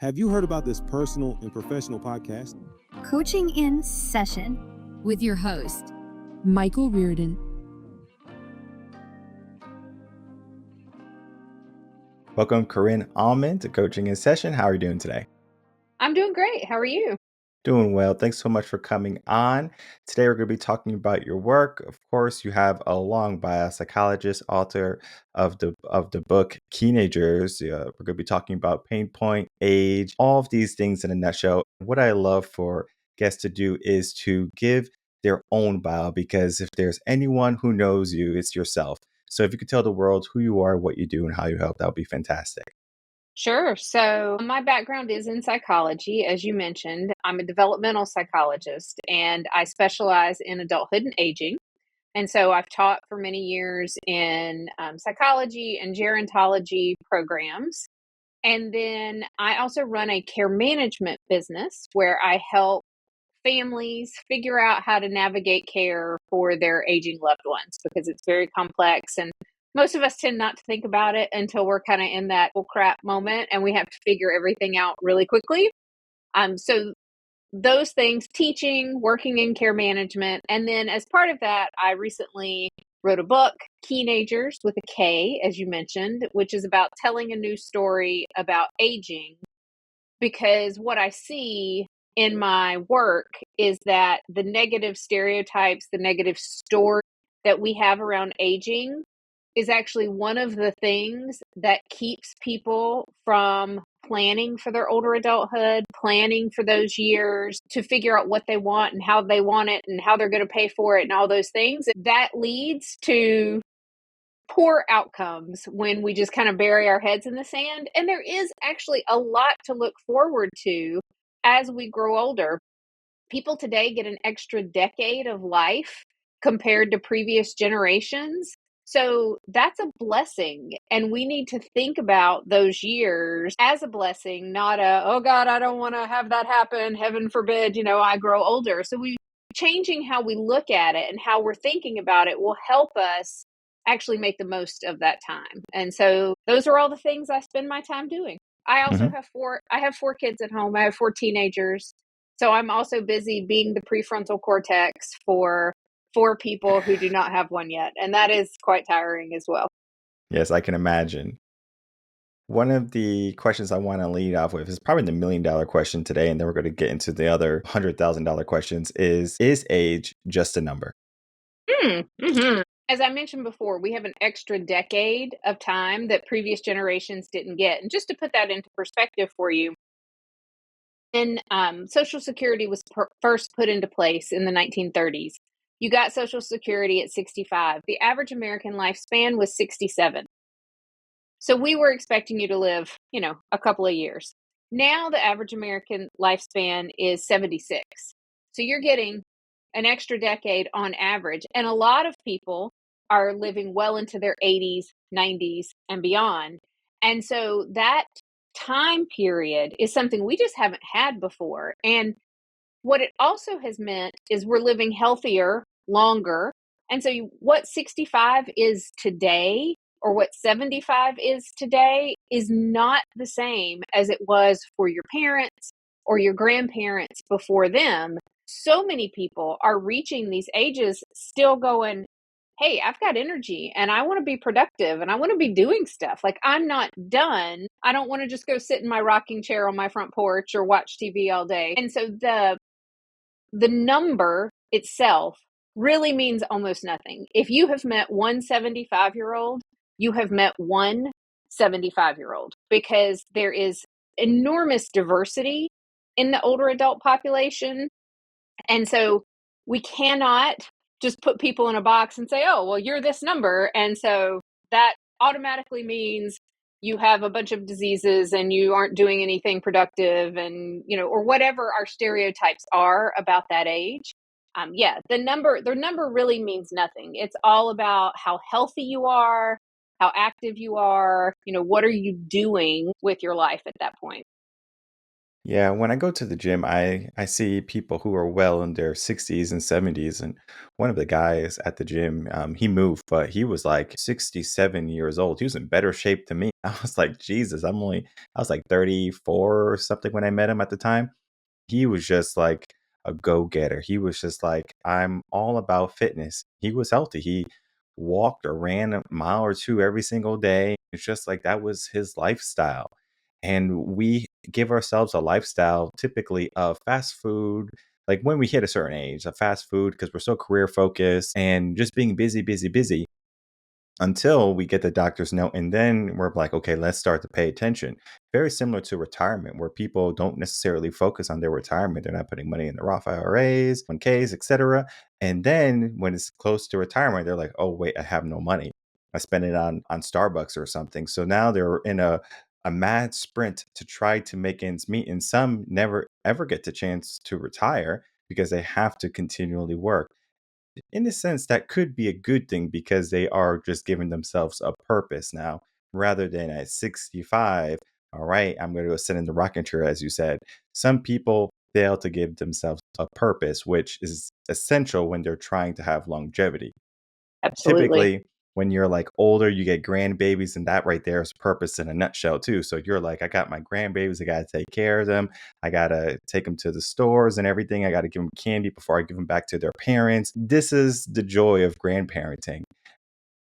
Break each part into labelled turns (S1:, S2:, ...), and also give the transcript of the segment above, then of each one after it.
S1: Have you heard about this personal and professional podcast?
S2: Coaching in Session
S3: with your host, Michael Rearden.
S4: Welcome, Corinne Auman, to Coaching in Session. How are you doing today?
S5: I'm doing great. How are you?
S4: Doing well. Thanks so much for coming on. Today, we're going to be talking about your work. Of course, you have a long bio, psychologist, author of the book Keenagers. We're going to be talking about pain point, age, all of these things in a nutshell. What I love for guests to do is to give their own bio, because if there's anyone who knows you, it's yourself. So if you could tell the world who you are, what you do, and how you help, that would be fantastic.
S5: Sure. So my background is in psychology, as you mentioned. I'm a developmental psychologist and I specialize in adulthood and aging. And so I've taught for many years in psychology and gerontology programs. And then I also run a care management business where I help families figure out how to navigate care for their aging loved ones, because it's very complex and most of us tend not to think about it until we're kind of in that oh crap moment and we have to figure everything out really quickly. So those things, teaching, working in care management. And then as part of that, I recently wrote a book, Keenagers with a K, as you mentioned, which is about telling a new story about aging. Because what I see in my work is that the negative stereotypes, the negative story that we have around aging is actually one of the things that keeps people from planning for their older adulthood, planning for those years to figure out what they want and how they want it and how they're going to pay for it and all those things. That leads to poor outcomes when we just kind of bury our heads in the sand. And there is actually a lot to look forward to as we grow older. People today get an extra decade of life compared to previous generations. So that's a blessing. And we need to think about those years as a blessing, not oh God, I don't want to have that happen. Heaven forbid, I grow older. So changing how we look at it and how we're thinking about it will help us actually make the most of that time. And so those are all the things I spend my time doing. I also have four kids at home. I have 4 teenagers. So I'm also busy being the prefrontal cortex for 4 people who do not have one yet. And that is quite tiring as well.
S4: Yes, I can imagine. One of the questions I want to lead off with is probably the $1 million question today, and then we're going to get into the other $100,000 questions is age just a number?
S5: Mm-hmm. As I mentioned before, we have an extra decade of time that previous generations didn't get. And just to put that into perspective for you, when Social Security was first put into place in the 1930s, you got Social Security at 65. The average American lifespan was 67. So we were expecting you to live, a couple of years. Now the average American lifespan is 76. So you're getting an extra decade on average. And a lot of people are living well into their 80s, 90s, and beyond. And so that time period is something we just haven't had before. And what it also has meant is we're living healthier, longer. And so what 65 is today or what 75 is today is not the same as it was for your parents or your grandparents before them. So many people are reaching these ages still going, hey, I've got energy and I want to be productive and I want to be doing stuff. Like, I'm not done. I don't want to just go sit in my rocking chair on my front porch or watch TV all day. And so the number itself really means almost nothing. If you have met one 75-year-old, you have met one 75-year-old, because there is enormous diversity in the older adult population. And so we cannot just put people in a box and say, oh, well, you're this number. And so that automatically means you have a bunch of diseases and you aren't doing anything productive and, or whatever our stereotypes are about that age. The number really means nothing. It's all about how healthy you are, how active you are, what are you doing with your life at that point?
S4: Yeah, when I go to the gym, I see people who are well in their 60s and 70s, and one of the guys at the gym, he moved, but he was like 67 years old. He was in better shape than me. I was like, Jesus, I was like 34 or something when I met him at the time. He was just like a go-getter. He was just like, I'm all about fitness. He was healthy. He walked or ran a mile or two every single day. It's just like that was his lifestyle. And we give ourselves a lifestyle typically of fast food, like when we hit a certain age, of fast food, because we're so career focused and just being busy, busy, busy until we get the doctor's note. And then we're like, okay, let's start to pay attention. Very similar to retirement, where people don't necessarily focus on their retirement. They're not putting money in the Roth IRAs, 1Ks, etc. And then when it's close to retirement, they're like, oh, wait, I have no money. I spend it on Starbucks or something. So now they're in a mad sprint to try to make ends meet. And some never ever get the chance to retire because they have to continually work. In a sense, that could be a good thing because they are just giving themselves a purpose now rather than at 65. All right, I'm going to go sit in the rocking chair, as you said. Some people fail to give themselves a purpose, which is essential when they're trying to have longevity.
S5: Absolutely.
S4: Typically, when you're like older, you get grandbabies, and that right there is purpose in a nutshell, too. So you're like, I got my grandbabies, I got to take care of them. I got to take them to the stores and everything. I got to give them candy before I give them back to their parents. This is the joy of grandparenting.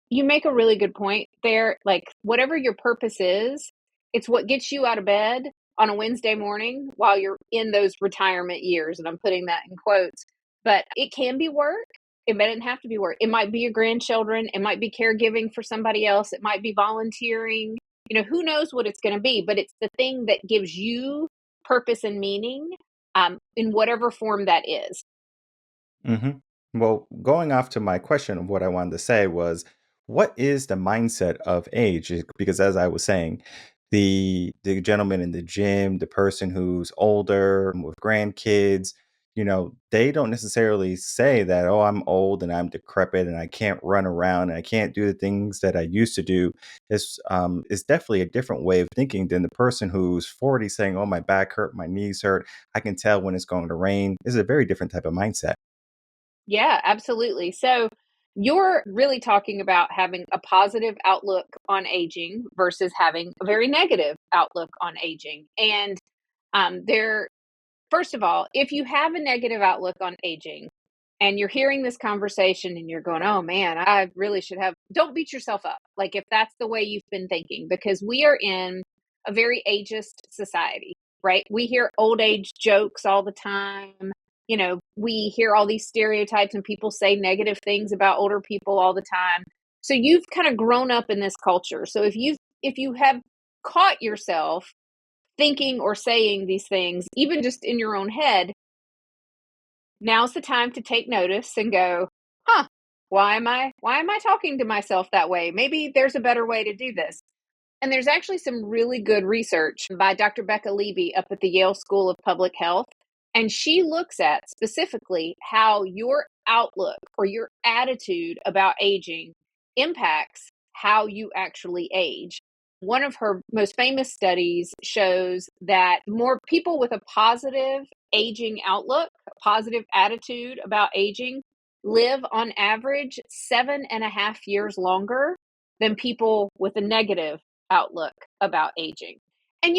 S5: You make a really good point there. Like, whatever your purpose is, it's what gets you out of bed on a Wednesday morning while you're in those retirement years. And I'm putting that in quotes, but it can be work. It doesn't have to be work. It might be your grandchildren. It might be caregiving for somebody else. It might be volunteering. Who knows what it's going to be, but it's the thing that gives you purpose and meaning in whatever form that is.
S4: hmm Well, going off to my question of what I wanted to say was, what is the mindset of age? Because as I was saying, the gentleman in the gym, the person who's older with grandkids, they don't necessarily say that, oh, I'm old and I'm decrepit and I can't run around and I can't do the things that I used to do. It's definitely a different way of thinking than the person who's 40 saying, oh, my back hurt, my knees hurt. I can tell when it's going to rain. It's a very different type of mindset.
S5: Yeah, absolutely. So you're really talking about having a positive outlook on aging versus having a very negative outlook on aging. And there, first of all, if you have a negative outlook on aging and you're hearing this conversation and you're going, oh man, I really should have, don't beat yourself up. Like if that's the way you've been thinking, because we are in a very ageist society, right? We hear old age jokes all the time. We hear all these stereotypes and people say negative things about older people all the time. So you've kind of grown up in this culture. So if you have caught yourself thinking or saying these things, even just in your own head, now's the time to take notice and go, huh, why am I talking to myself that way? Maybe there's a better way to do this. And there's actually some really good research by Dr. Becca Levy up at the Yale School of Public Health. And she looks at specifically how your outlook or your attitude about aging impacts how you actually age. One of her most famous studies shows that more people with a positive aging outlook, a positive attitude about aging, live on average 7.5 years longer than people with a negative outlook about aging. And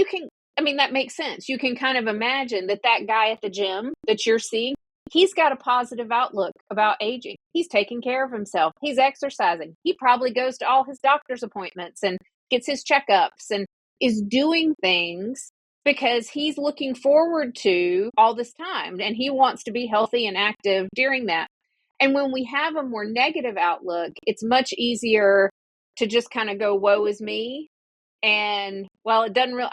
S5: that makes sense. You can kind of imagine that guy at the gym that you're seeing, he's got a positive outlook about aging. He's taking care of himself. He's exercising. He probably goes to all his doctor's appointments and gets his checkups and is doing things because he's looking forward to all this time and he wants to be healthy and active during that. And when we have a more negative outlook, it's much easier to just kind of go, woe is me. And well, it doesn't really,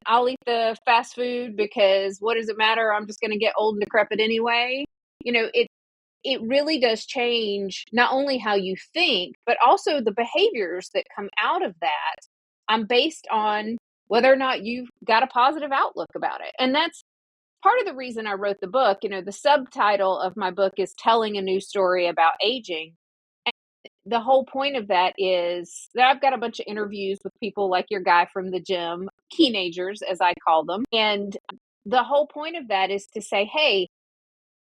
S5: I'll eat the fast food because what does it matter? I'm just going to get old and decrepit anyway. It really does change not only how you think, but also the behaviors that come out of that. Based on whether or not you've got a positive outlook about it. And that's part of the reason I wrote the book. The subtitle of my book is Telling a New Story About Aging. The whole point of that is that I've got a bunch of interviews with people like your guy from the gym, Keenagers, as I call them. And the whole point of that is to say, hey,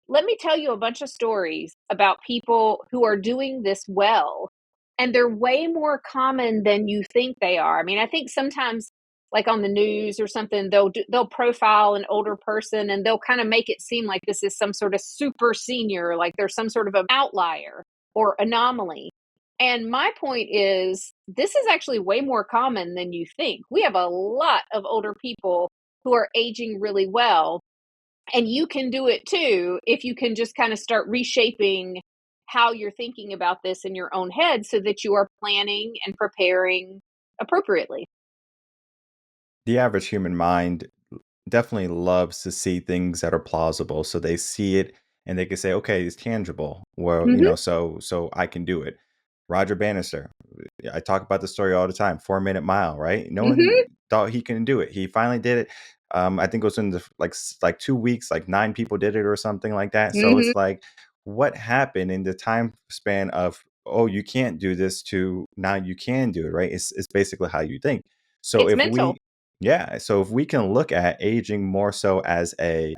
S5: let me tell you a bunch of stories about people who are doing this well. And they're way more common than you think they are. I mean, I think sometimes, like on the news or something, they'll profile an older person and they'll kind of make it seem like this is some sort of super senior, like there's some sort of an outlier or anomaly. And my point is, this is actually way more common than you think. We have a lot of older people who are aging really well, and you can do it too if you can just kind of start reshaping how you're thinking about this in your own head so that you are planning and preparing appropriately.
S4: The average human mind definitely loves to see things that are plausible. So they see it and they can say, okay, it's tangible. Well,
S5: Mhm.
S4: so I can do it. Roger Bannister, I talk about the story all the time, 4 Minute Mile, right? No one
S5: Mhm.
S4: thought he couldn't do it. He finally did it. I think it was in the like 2 weeks, like 9 people did it or something like that. So
S5: Mhm.
S4: it's like, what happened in the time span of, oh, you can't do this to now you can do it, right? It's basically how you think. So
S5: It's
S4: if
S5: mental.
S4: we yeah, so if we can look at aging more so as a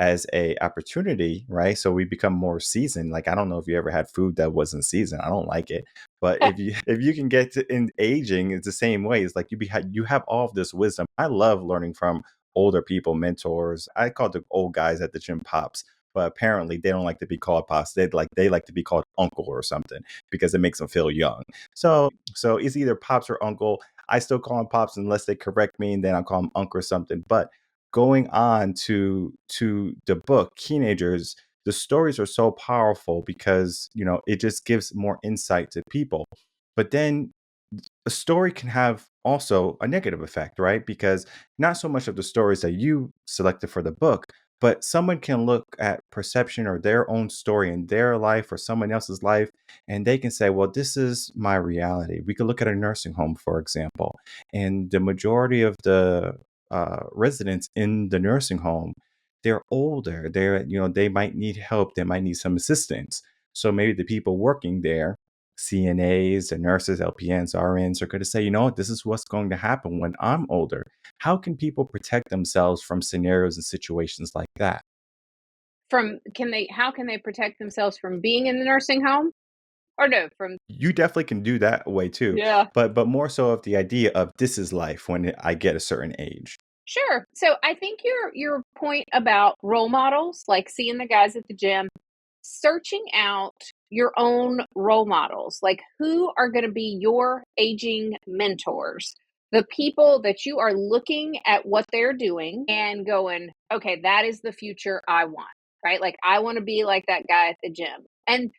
S4: opportunity, right? So we become more seasoned. Like I don't know if you ever had food that wasn't seasoned. I don't like it. But if you if you can get to in aging, it's the same way. It's like you have all of this wisdom. I love learning from older people, mentors. I call the old guys at the gym pops, but apparently they don't like to be called pops. They like to be called uncle or something because it makes them feel young. So it's either pops or uncle. I still call them pops unless they correct me, and then I'll call them uncle or something. But going on to the book, Teenagers, the stories are so powerful because it just gives more insight to people. But then a story can have also a negative effect, right? Because not so much of the stories that you selected for the book, but someone can look at perception or their own story in their life or someone else's life, and they can say, well, this is my reality. We could look at a nursing home, for example, and the majority of the residents in the nursing home, they're older. They might need help. They might need some assistance. So maybe the people working there, CNAs, the nurses, LPNs, RNs, are going to say, you know what, this is what's going to happen when I'm older. How can people protect themselves from scenarios and situations like that?
S5: How can they protect themselves from being in the nursing home? Or no, from
S4: You definitely can do that way too,
S5: yeah.
S4: but more so of the idea of this is life when I get a certain age.
S5: Sure. So I think your point about role models, like seeing the guys at the gym, searching out your own role models, like who are going to be your aging mentors, the people that you are looking at what they're doing and going, okay, that is the future I want, right? Like I want to be like that guy at the gym. And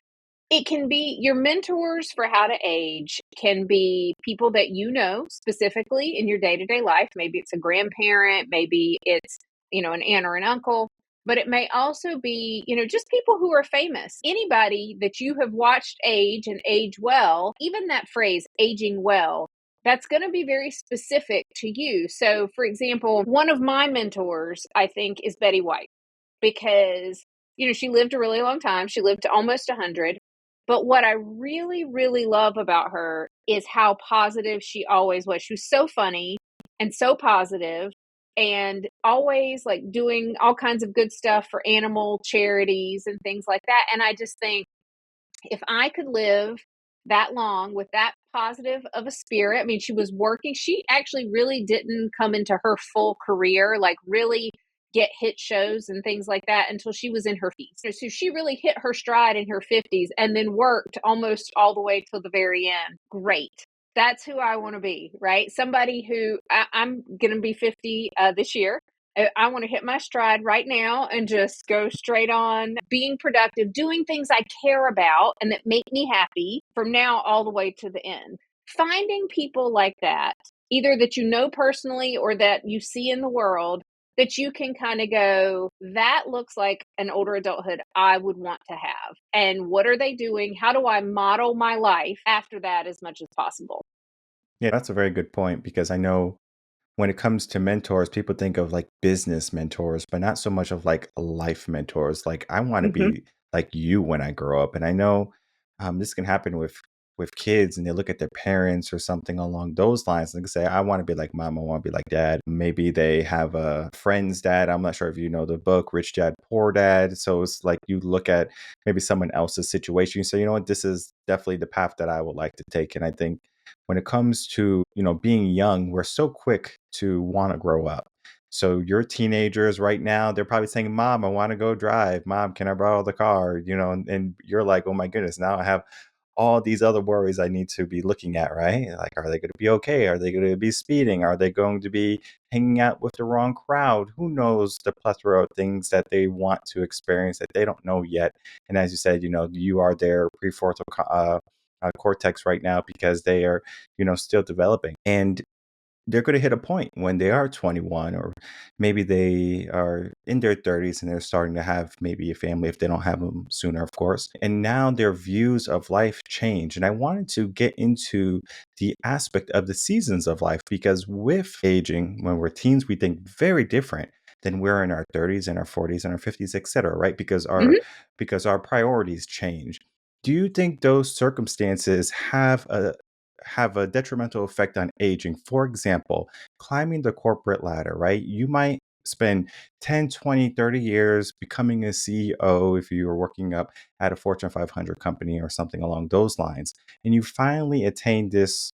S5: it can be your mentors for how to age can be people that you know specifically in your day-to-day life. Maybe it's a grandparent, maybe it's, an aunt or an uncle, but it may also be, just people who are famous. Anybody that you have watched age and age well, even that phrase aging well, that's going to be very specific to you. So, for example, one of my mentors, I think, is Betty White because she lived a really long time. She lived to almost 100. But what I really, really love about her is how positive she always was. She was so funny and so positive and always like doing all kinds of good stuff for animal charities and things like that. And I just think if I could live that long with that positive of a spirit, I mean, she was working. She actually really didn't come into her full career, like really get hit shows and things like that until she was in her 50s. So she really hit her stride in her 50s and then worked almost all the way till the very end. Great. That's who I want to be, right? Somebody who I'm going to be 50 this year. I want to hit my stride right now and just go straight on being productive, doing things I care about and that make me happy from now all the way to the end. Finding people like that, either that you know personally or that you see in the world, that you can kind of go, that looks like an older adulthood I would want to have. And what are they doing? How do I model my life after that as much as possible?
S4: Yeah, that's a very good point because I know when it comes to mentors, people think of like business mentors, but not so much of like life mentors. Like, I want to
S5: Hmm.
S4: be like you when I grow up. And I know this can happen with with kids and they look at their parents or something along those lines and they say, I want to be like mom, I want to be like dad. Maybe they have a friend's dad. I'm not sure if you know the book, Rich Dad, Poor Dad. So it's like you look at maybe someone else's situation, you say, you know what, this is definitely the path that I would like to take. And I think when it comes to, being young, we're so quick to want to grow up. So your teenagers right now, they're probably saying, Mom, I want to go drive. Mom, can I borrow the car? And you're like, oh my goodness, now I have all these other worries I need to be looking at, right? Like, are they going to be okay? Are they going to be speeding? Are they going to be hanging out with the wrong crowd? Who knows the plethora of things that they want to experience that they don't know yet. And as you said, you are their prefrontal cortex right now because they are, still developing. And they're going to hit a point when they are 21, or maybe they are in their 30s and they're starting to have maybe a family if they don't have them sooner, of course. And now their views of life change. And I wanted to get into the aspect of the seasons of life because with aging, when we're teens, we think very different than we're in our 30s and our 40s and our 50s, etc., right?
S5: Mhm.
S4: Because our priorities change. Do you think those circumstances have a detrimental effect on aging? For example, climbing the corporate ladder, right? You might spend 10, 20, 30 years becoming a CEO if you were working up at a Fortune 500 company or something along those lines. And you finally attain this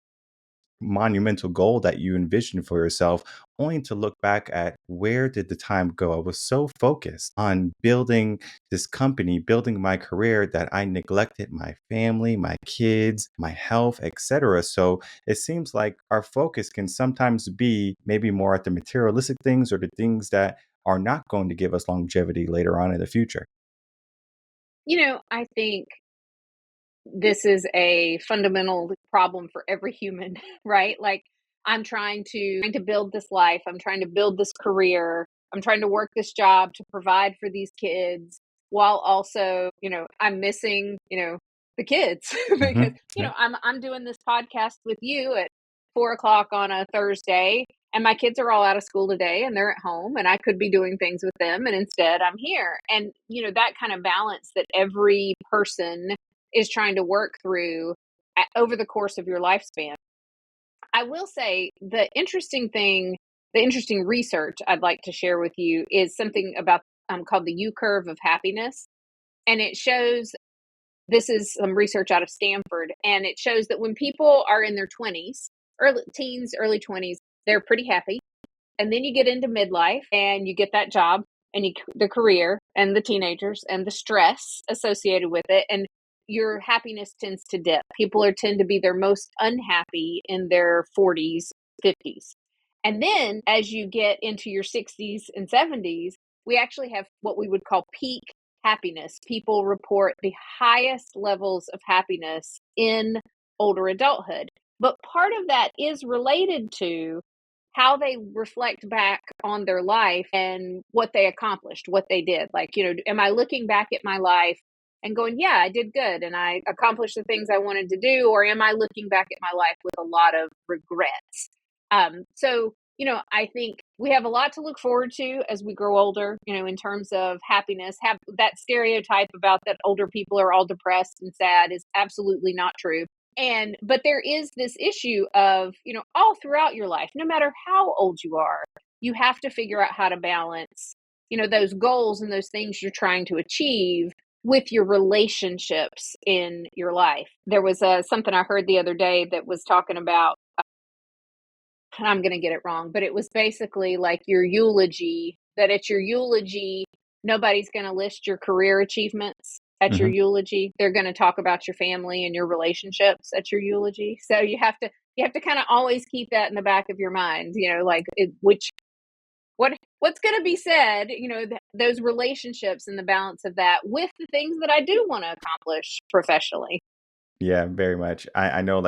S4: monumental goal that you envisioned for yourself, only to look back at where did the time go? I was so focused on building this company, building my career that I neglected my family, my kids, my health, etc. So it seems like our focus can sometimes be maybe more at the materialistic things or the things that are not going to give us longevity later on in the future.
S5: I think this is a fundamental problem for every human, right? Like I'm trying to build this life, I'm trying to build this career, I'm trying to work this job to provide for these kids while also, I'm missing, the kids because,
S4: Yeah.
S5: I'm doing this podcast with you at 4 o'clock on a Thursday and my kids are all out of school today and they're at home and I could be doing things with them and instead I'm here. And, that kind of balance that every person is trying to work through over the course of your lifespan. I will say the interesting research I'd like to share with you is something about called the U curve of happiness. And it shows this is some research out of Stanford, and it shows that when people are in their 20s, early teens, early 20s, they're pretty happy. And then you get into midlife and you get that job and the career and the teenagers and the stress associated with it. And your happiness tends to dip. People tend to be their most unhappy in their 40s, 50s. And then as you get into your 60s and 70s, we actually have what we would call peak happiness. People report the highest levels of happiness in older adulthood. But part of that is related to how they reflect back on their life and what they accomplished, what they did. Like, am I looking back at my life and going, yeah, I did good and I accomplished the things I wanted to do? Or am I looking back at my life with a lot of regrets? So, I think we have a lot to look forward to as we grow older, in terms of happiness. Have that stereotype about that older people are all depressed and sad is absolutely not true. But there is this issue of, all throughout your life, no matter how old you are, you have to figure out how to balance, those goals and those things you're trying to achieve with your relationships in your life. There was something I heard the other day that was talking about, and I'm going to get it wrong, but it was basically like your eulogy, that at your eulogy, nobody's going to list your career achievements at your
S4: Mhm.
S5: eulogy. They're going to talk about your family and your relationships at your eulogy. So you have to kind of always keep that in the back of your mind, like what's going to be said, those relationships and the balance of that with the things that I do want to accomplish professionally.
S4: Yeah, very much. I know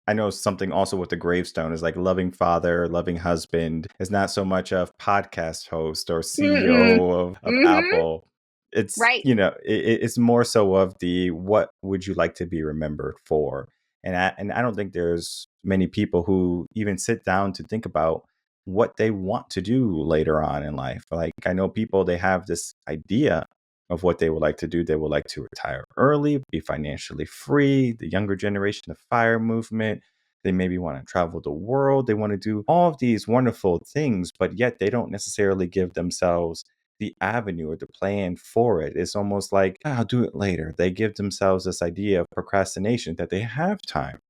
S4: I know something also with the gravestone is like loving father, loving husband is not so much of podcast host or
S5: Mm-mm.
S4: CEO of
S5: Mm-hmm.
S4: Apple. It's,
S5: Right.
S4: it's more so of the what would you like to be remembered for? And I don't think there's many people who even sit down to think about what they want to do later on in life. Like I know people, they have this idea of what they would like to do. They would like to retire early, be financially free. The younger generation, the FIRE movement, they maybe want to travel the world. They want to do all of these wonderful things, but yet they don't necessarily give themselves the avenue or the plan for it. It's almost like, "Ah, I'll do it later." They give themselves this idea of procrastination that they have time.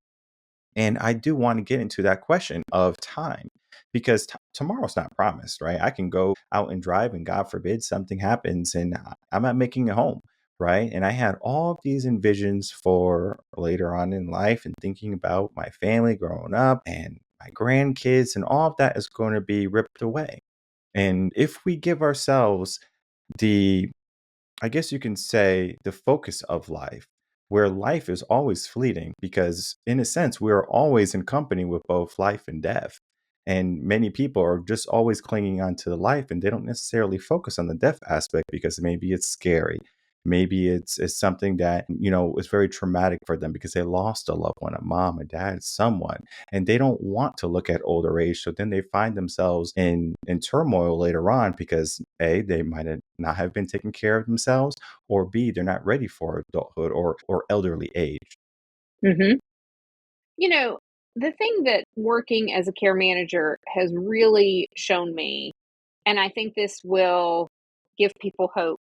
S4: And I do want to get into that question of time because tomorrow's not promised, right? I can go out and drive, and God forbid something happens and I'm not making it home, right? And I had all of these envisions for later on in life and thinking about my family growing up and my grandkids, and all of that is going to be ripped away. And if we give ourselves the, I guess you can say, the focus of life, where life is always fleeting, because in a sense, we are always in company with both life and death. And many people are just always clinging on to the life, and they don't necessarily focus on the death aspect because maybe it's scary. Maybe it's something that, is very traumatic for them because they lost a loved one, a mom, a dad, someone, and they don't want to look at older age. So then they find themselves in turmoil later on because A, they might not have been taking care of themselves, or B, they're not ready for adulthood or elderly age.
S5: Hmm. You know, the thing that working as a care manager has really shown me, and I think this will give people hope,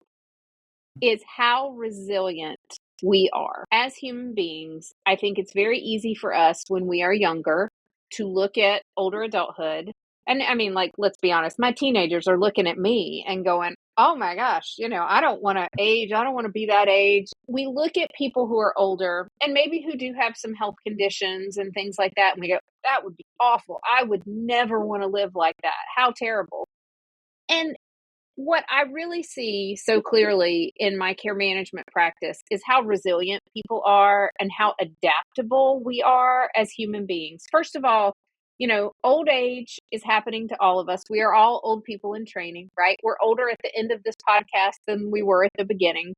S5: is how resilient we are. As human beings, I think it's very easy for us when we are younger to look at older adulthood. And I mean, like, let's be honest, my teenagers are looking at me and going, oh my gosh, I don't want to age. I don't want to be that age. We look at people who are older and maybe who do have some health conditions and things like that. And we go, that would be awful. I would never want to live like that. How terrible. And what I really see so clearly in my care management practice is how resilient people are and how adaptable we are as human beings. First of all, old age is happening to all of us. We are all old people in training, right? We're older at the end of this podcast than we were at the beginning.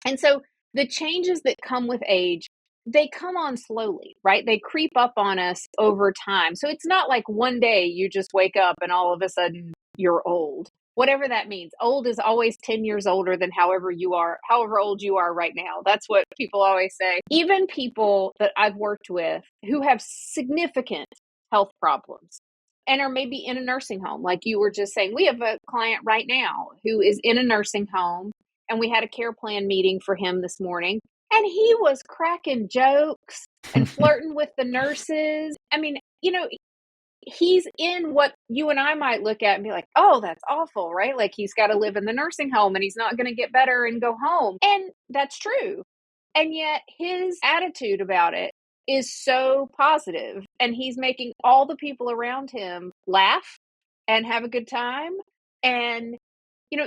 S5: And so the changes that come with age, they come on slowly, right? They creep up on us over time. So it's not like one day you just wake up and all of a sudden you're old. Whatever that means. Old is always 10 years older than however old you are right now. That's what people always say. Even people that I've worked with who have significant health problems and are maybe in a nursing home, like you were just saying. We have a client right now who is in a nursing home, and we had a care plan meeting for him this morning. And he was cracking jokes and flirting with the nurses. I mean, he's in what you and I might look at and be like, oh, that's awful, right? Like he's got to live in the nursing home and he's not going to get better and go home. And that's true. And yet his attitude about it is so positive, and he's making all the people around him laugh and have a good time. And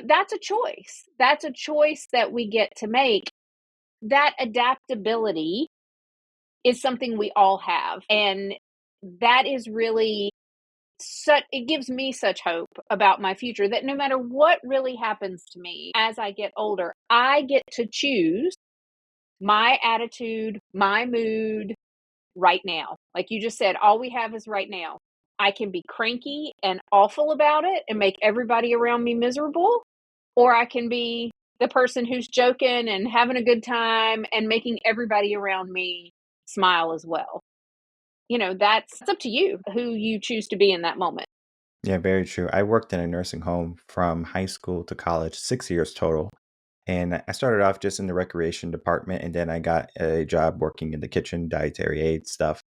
S5: that's a choice. That's a choice that we get to make. That adaptability is something we all have. And that is really it gives me such hope about my future, that no matter what really happens to me as I get older, I get to choose my attitude, my mood right now. Like you just said, all we have is right now. I can be cranky and awful about it and make everybody around me miserable, or I can be the person who's joking and having a good time and making everybody around me smile as well. That's up to you who you choose to be in that moment.
S4: Yeah, very true. I worked in a nursing home from high school to college, 6 years total. And I started off just in the recreation department, and then I got a job working in the kitchen, dietary aid stuff.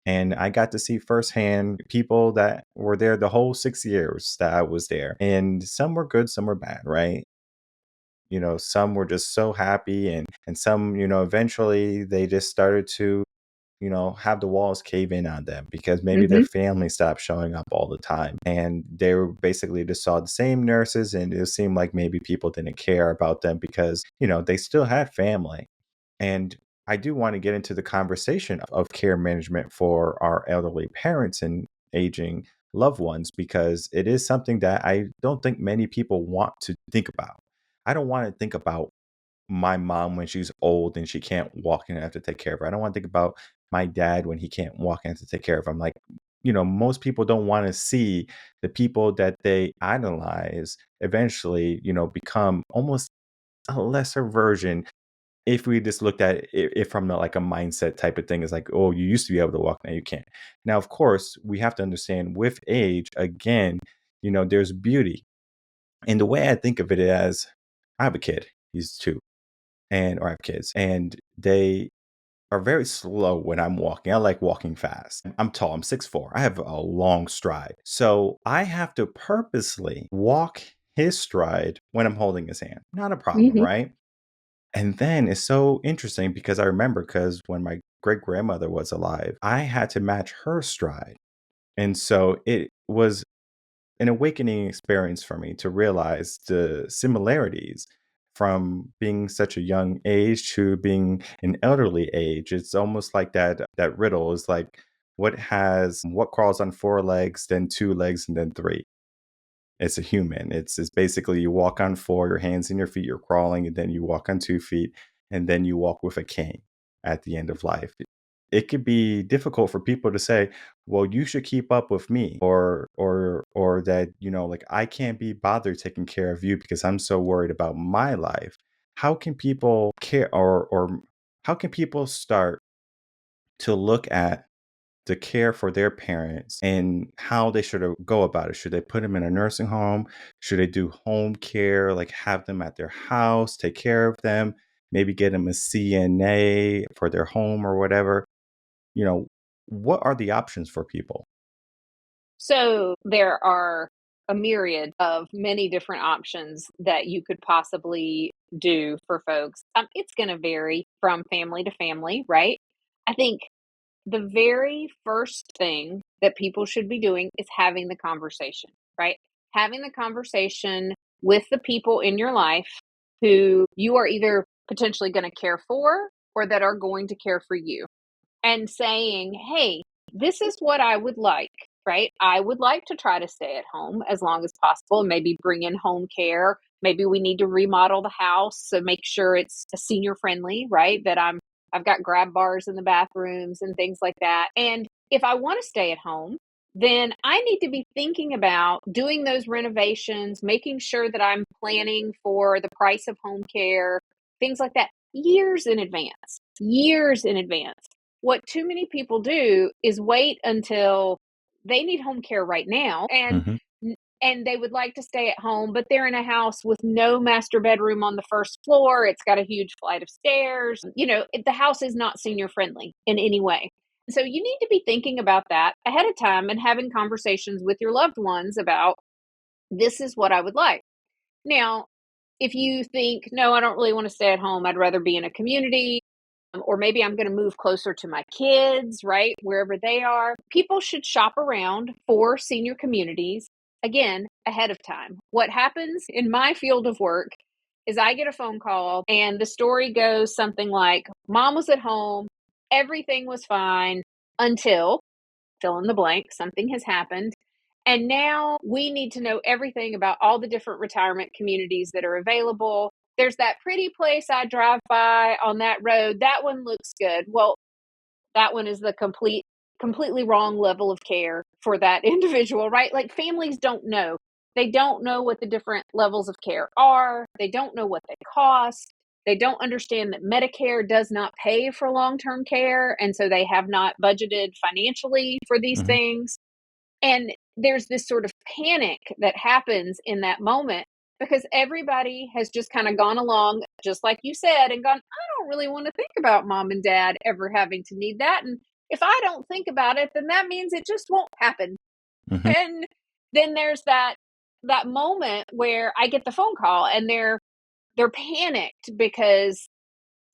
S4: And I got to see firsthand people that were there the whole 6 years that I was there. And some were good, some were bad, right? Some were just so happy, and some, eventually they just started to, have the walls cave in on them because maybe their
S5: Hmm.
S4: family stopped showing up all the time. And they were basically just saw the same nurses, and it seemed like maybe people didn't care about them because, they still had family. And I do want to get into the conversation of care management for our elderly parents and aging loved ones, because it is something that I don't think many people want to think about. I don't want to think about my mom when she's old and she can't walk and I have to take care of her. I don't want to think about my dad when he can't walk and I have to take care of him. Like, most people don't want to see the people that they idolize eventually, become almost a lesser version if we just looked at it from like a mindset type of thing. Is like, oh, you used to be able to walk, now you can't. Now, of course, we have to understand with age, again, there's beauty. And the way I think of it as, I have a kid, he's 2, or I have kids, and they are very slow when I'm walking. I like walking fast. I'm tall, I'm 6'4". I have a long stride. So I have to purposely walk his stride when I'm holding his hand. Not a problem,
S5: Hmm.
S4: right? And then it's so interesting because I remember, because when my great grandmother was alive, I had to match her stride. And so it was an awakening experience for me to realize the similarities from being such a young age to being an elderly age. It's almost like that riddle is like, what crawls on 4 legs, then 2 legs, and then 3? It's a human. It's basically, you walk on 4, your hands and your feet, you're crawling, and then you walk on 2 feet, and then you walk with a cane at the end of life. It could be difficult for people to say, well, you should keep up with me, or that, like, I can't be bothered taking care of you because I'm so worried about my life. How can people care, or how can people start to look at the care for their parents and how they should go about it? Should they put them in a nursing home? Should they do home care, like have them at their house, take care of them, maybe get them a CNA for their home or whatever? You know, what are the options for people?
S5: So there are a myriad of many different options that you could possibly do for folks. It's going to vary from family to family, right? I think the very first thing that people should be doing is having the conversation, right? Having the conversation with the people in your life who you are either potentially going to care for or that are going to care for you, and saying, hey, this is what I would like, right? I would like to try to stay at home as long as possible and maybe bring in home care. Maybe we need to remodel the house to make sure it's senior friendly, right? I've got grab bars in the bathrooms and things like that. And if I want to stay at home, then I need to be thinking about doing those renovations, making sure that I'm planning for the price of home care, things like that, years in advance. Years in advance. What too many people do is wait until they need home care right now,
S4: Hmm.
S5: and they would like to stay at home, but they're in a house with no master bedroom on the first floor. It's got a huge flight of stairs. The house is not senior friendly in any way. So you need to be thinking about that ahead of time and having conversations with your loved ones about, this is what I would like. Now, if you think, no, I don't really want to stay at home, I'd rather be in a community, or maybe I'm going to move closer to my kids, right? Wherever they are. People should shop around for senior communities, again, ahead of time. What happens in my field of work is I get a phone call and the story goes something like, mom was at home, everything was fine until fill in the blank, something has happened. And now we need to know everything about all the different retirement communities that are available. There's that pretty place I drive by on that road. That one looks good. Well, that one is the completely wrong level of care for that individual, right? Like, families don't know. They don't know what the different levels of care are. They don't know what they cost. They don't understand that Medicare does not pay for long-term care, and so they have not budgeted financially for these
S4: Hmm.
S5: things. And there's this sort of panic that happens in that moment because everybody has just kind of gone along, just like you said, and gone, I don't really want to think about mom and dad ever having to need that. And if I don't think about it, then that means it just won't happen.
S4: Hmm.
S5: And then there's that moment where I get the phone call and they're panicked because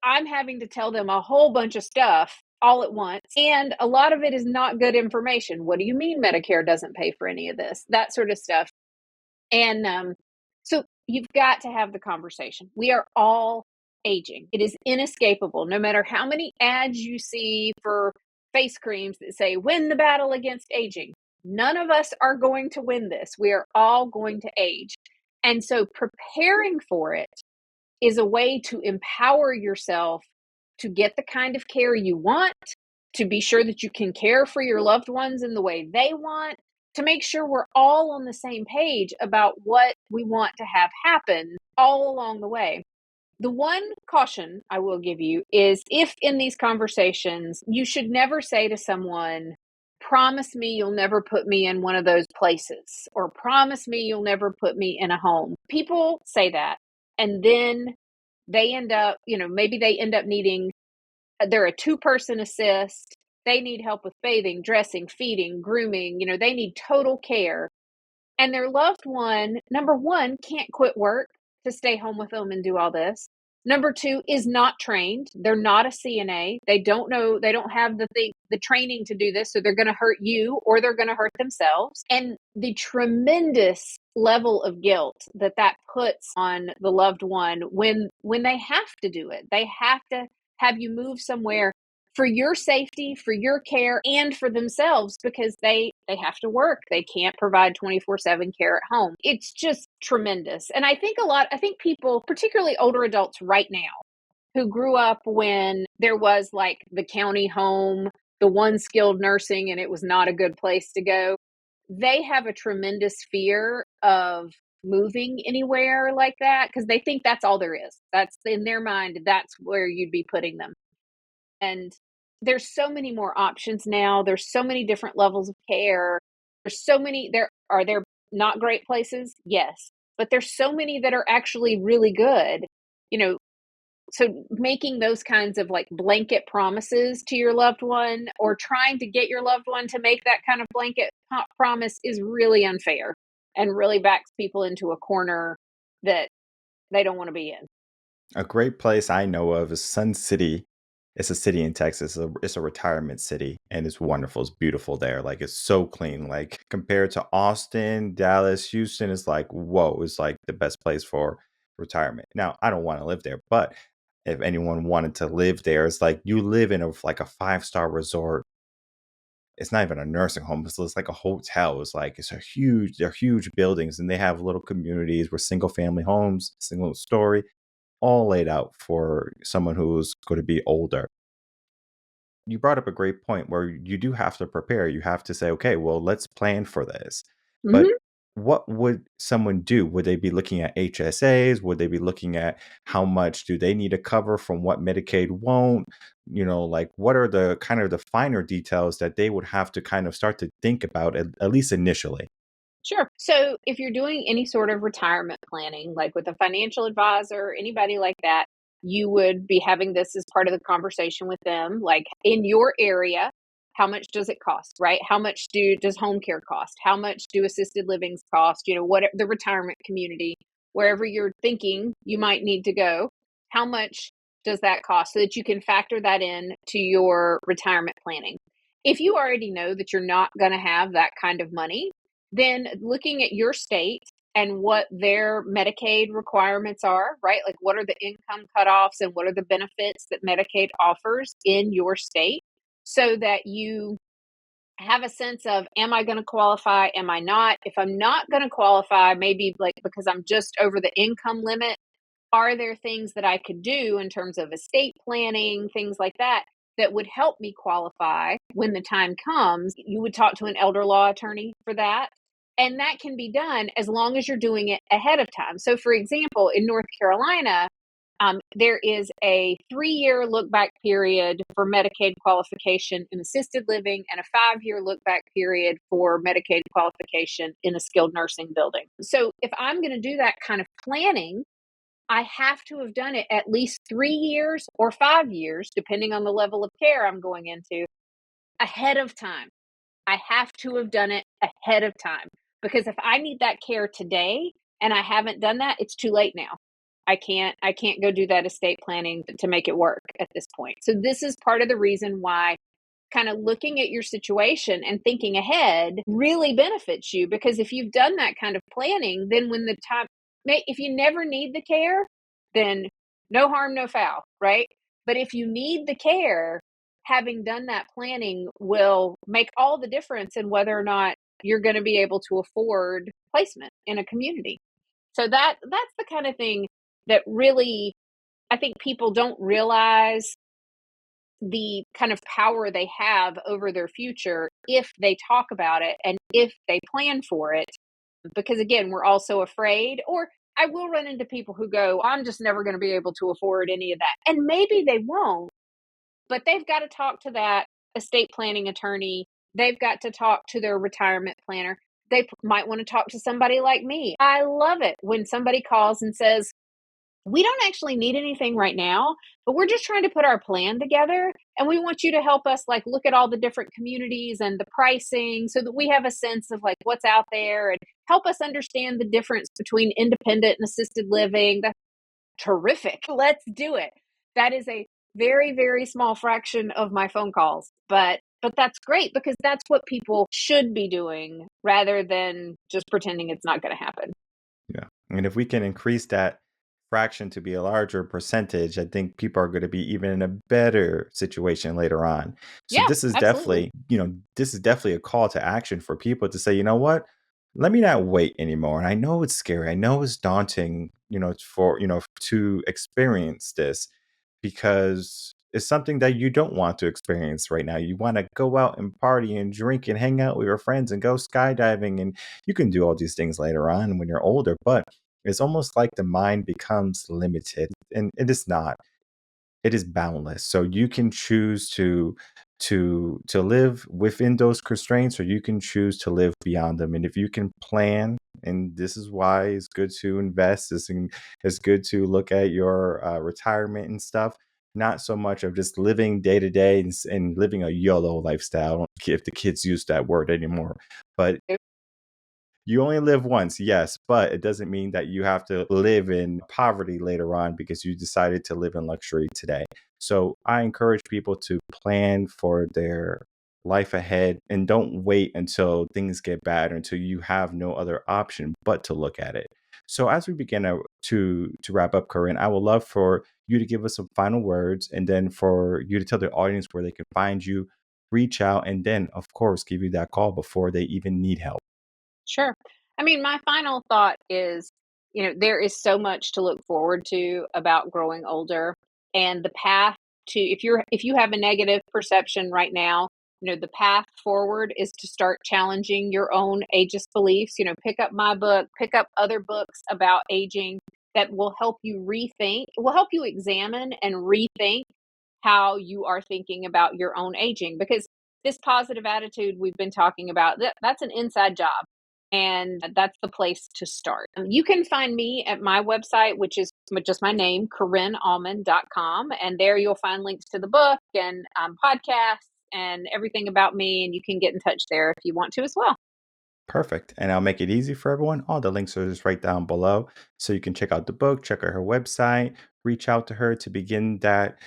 S5: I'm having to tell them a whole bunch of stuff all at once. And a lot of it is not good information. What do you mean Medicare doesn't pay for any of this? That sort of stuff. And so you've got to have the conversation. We are all aging, it is inescapable. No matter how many ads you see for face creams that say, win the battle against aging, none of us are going to win this. We are all going to age. And so preparing for it is a way to empower yourself to get the kind of care you want, to be sure that you can care for your loved ones in the way they want, to make sure we're all on the same page about what we want to have happen all along the way. The one caution I will give you is if in these conversations, you should never say to someone, promise me you'll never put me in one of those places, or promise me you'll never put me in a home. People say that, and then they end up, maybe they end up needing, they're a two-person assist. They need help with bathing, dressing, feeding, grooming. They need total care. And their loved one, number one, can't quit work to stay home with them and do all this. Number two is not trained. They're not a CNA. They don't know, they don't have the training to do this. So they're going to hurt you or they're going to hurt themselves. And the tremendous level of guilt that puts on the loved one when they have to do it. They have to have you move somewhere for your safety, for your care, and for themselves, because they have to work. They can't provide 24/7 care at home. It's just tremendous. And I think people, particularly older adults right now, who grew up when there was like the county home, the one skilled nursing, and it was not a good place to go, they have a tremendous fear of moving anywhere like that because they think that's all there is. That's in their mind, that's where you'd be putting them. And there's so many more options now. There's so many different levels of care. There not great places? Yes. But there's so many that are actually really good. So making those kinds of like blanket promises to your loved one, or trying to get your loved one to make that kind of blanket promise, is really unfair and really backs people into a corner that they don't want to be in.
S4: A great place I know of is Sun City. It's a city in Texas. It's a retirement city, and it's wonderful. It's beautiful there. Like, it's so clean. Like, compared to Austin, Dallas, Houston, it's like, whoa, it's like the best place for retirement. Now, I don't want to live there, but if anyone wanted to live there, it's like you live in like a 5-star resort. It's not even a nursing home. It's like a hotel. They're huge buildings, and they have little communities where single family homes, single story, all laid out for someone who's going to be older. You brought up a great point where you do have to prepare. You have to say, okay, well, let's plan for this. But
S5: Mhm.
S4: what would someone do? Would they be looking at HSAs? Would they be looking at how much do they need to cover from what Medicaid won't? Like, what are the kind of the finer details that they would have to kind of start to think about, at least initially?
S5: Sure. So if you're doing any sort of retirement planning, like with a financial advisor, anybody like that, you would be having this as part of the conversation with them. Like, in your area, how much does it cost, right? How much does home care cost? How much do assisted livings cost? What the retirement community, wherever you're thinking you might need to go, how much does that cost, so that you can factor that in to your retirement planning. If you already know that you're not going to have that kind of money, then looking at your state and what their Medicaid requirements are, right? Like, what are the income cutoffs and what are the benefits that Medicaid offers in your state, so that you have a sense of, am I going to qualify? Am I not? If I'm not going to qualify, maybe like because I'm just over the income limit, are there things that I could do in terms of estate planning, things like that, that would help me qualify when the time comes? You would talk to an elder law attorney for that. And that can be done as long as you're doing it ahead of time. So, for example, in North Carolina, there is a 3-year look back period for Medicaid qualification in assisted living, and a 5-year look back period for Medicaid qualification in a skilled nursing building. So, if I'm going to do that kind of planning, I have to have done it at least 3 years or 5 years, depending on the level of care I'm going into, ahead of time. I have to have done it ahead of time, because if I need that care today and I haven't done that, it's too late now. I can't go do that estate planning to make it work at this point. So this is part of the reason why kind of looking at your situation and thinking ahead really benefits you, because if you've done that kind of planning, then when the time, if you never need the care, then no harm, no foul, right? But if you need the care, having done that planning will make all the difference in whether or not you're going to be able to afford placement in a community. So that's the kind of thing that really, I think people don't realize the kind of power they have over their future if they talk about it and if they plan for it. Because again, we're also afraid, or I will run into people who go, I'm just never going to be able to afford any of that. And maybe they won't, but they've got to talk to that estate planning attorney. They've got to talk to their retirement planner. They might want to talk to somebody like me. I love it when somebody calls and says, we don't actually need anything right now, but we're just trying to put our plan together. And we want you to help us like look at all the different communities and the pricing so that we have a sense of like what's out there and help us understand the difference between independent and assisted living. That's terrific. Let's do it. That is a very, very small fraction of my phone calls, but that's great because that's what people should be doing rather than just pretending it's not going to happen.
S4: Yeah. And if we can increase that fraction to be a larger percentage, I think people are going to be even in a better situation later on. So
S5: Yeah,
S4: this is
S5: absolutely.
S4: definitely, this is definitely a call to action for people to say, you know what? Let me not wait anymore. And I know it's scary. I know it's daunting, to experience this because it's something that you don't want to experience right now. You want to go out and party and drink and hang out with your friends and go skydiving, and you can do all these things later on when you're older, but it's almost like the mind becomes limited, and it is not. It is boundless. So you can choose to live within those constraints, or you can choose to live beyond them. And if you can plan, and this is why it's good to invest, it's good to look at your retirement and stuff. Not so much of just living day to day and living a YOLO lifestyle. I don't care if the kids use that word anymore, but you only live once, yes, but it doesn't mean that you have to live in poverty later on because you decided to live in luxury today. So I encourage people to plan for their life ahead and don't wait until things get bad or until you have no other option but to look at it. So as we begin to wrap up, Corinne, I would love for you to give us some final words and then for you to tell the audience where they can find you, reach out, and then of course give you that call before they even need help.
S5: Sure. I mean, my final thought is, there is so much to look forward to about growing older and the path to if you have a negative perception right now, the path forward is to start challenging your own ageist beliefs. Pick up my book, pick up other books about aging that will help you rethink, will help you examine and rethink how you are thinking about your own aging because this positive attitude we've been talking about, that's an inside job. And that's the place to start. You can find me at my website, which is just my name, CorinneAuman.com. And there you'll find links to the book and podcasts and everything about me. And you can get in touch there if you want to as well.
S4: Perfect. And I'll make it easy for everyone. All the links are just right down below. So you can check out the book, check out her website, reach out to her to begin that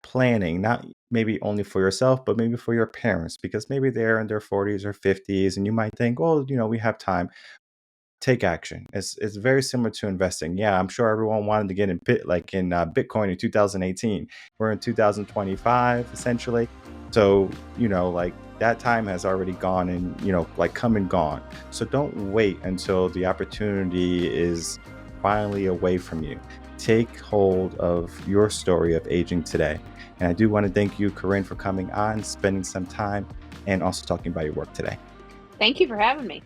S4: planning, not maybe only for yourself, but maybe for your parents, because maybe they're in their 40s or 50s and you might think, oh, we have time. Take action. It's very similar to investing. Yeah, I'm sure everyone wanted to get in Bitcoin in 2018. We're in 2025 essentially. So, like that time has already gone and, like come and gone. So don't wait until the opportunity is finally away from you. Take hold of your story of aging today. And I do want to thank you, Corinne, for coming on, spending some time, and also talking about your work today.
S5: Thank you for having me.